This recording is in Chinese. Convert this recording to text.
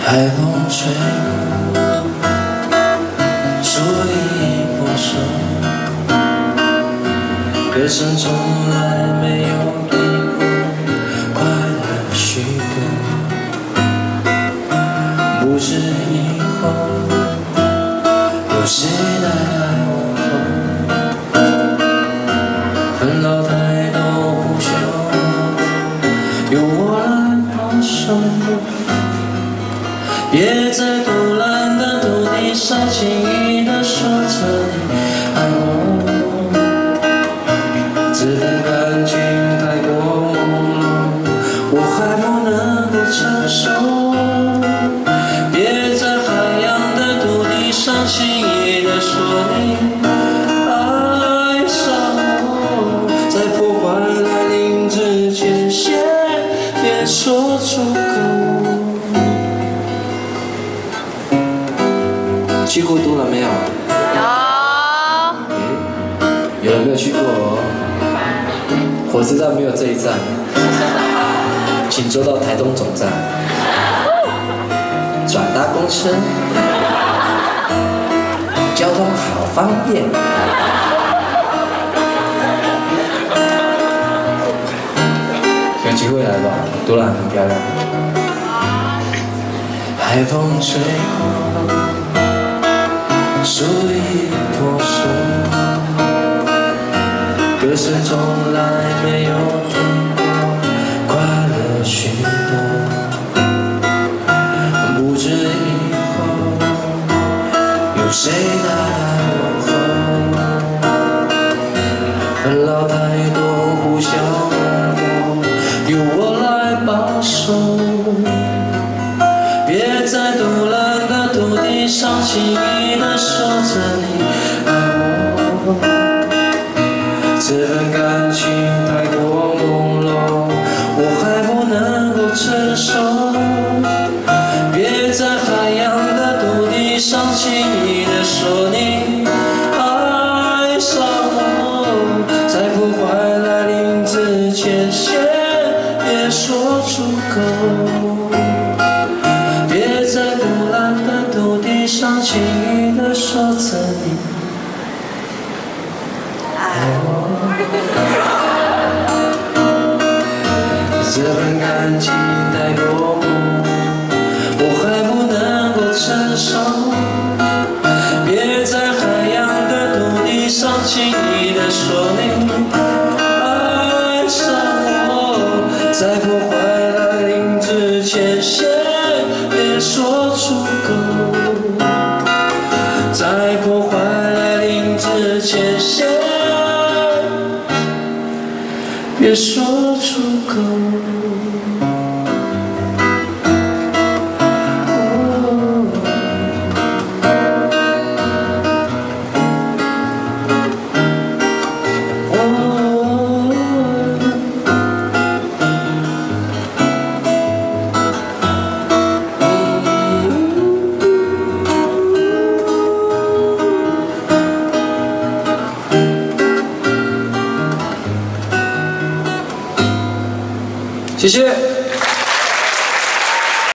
海风吹过，树已破损，歌声从来没有比过快乐许多。不知以后有谁来问候，恨老太都不休，由我来保守。别在独揽的土地上轻易地说着你爱我，这份感情太过朦胧，我还不能够承受。别在海洋的土地上轻易地说你爱上我，在破坏来临之前先别说出口。去过都兰没有？有。有人没有去过哦？火车站没有这一站，请坐到台东总站，转搭公车，交通好方便。有机会来吧，都兰很漂亮。海风吹过，树已破损，歌声从来没有停过，快乐许多。不知以后有谁来问候，恨老太多不想我，由我来保守。别在独揽的土地上轻易地说着你爱我，这份感情太过朦胧，我还不能够承受。别在海洋的土地上轻易地说你爱上我，在破坏来临之前先别说出口。别在独揽的土地上轻易地说着你爱我，这份感情太过梦，我还不能够承受。别在海洋的土地上轻易地说你爱上我，在破坏来临之前先别说出口，在破坏来临之前先别说出口。谢谢。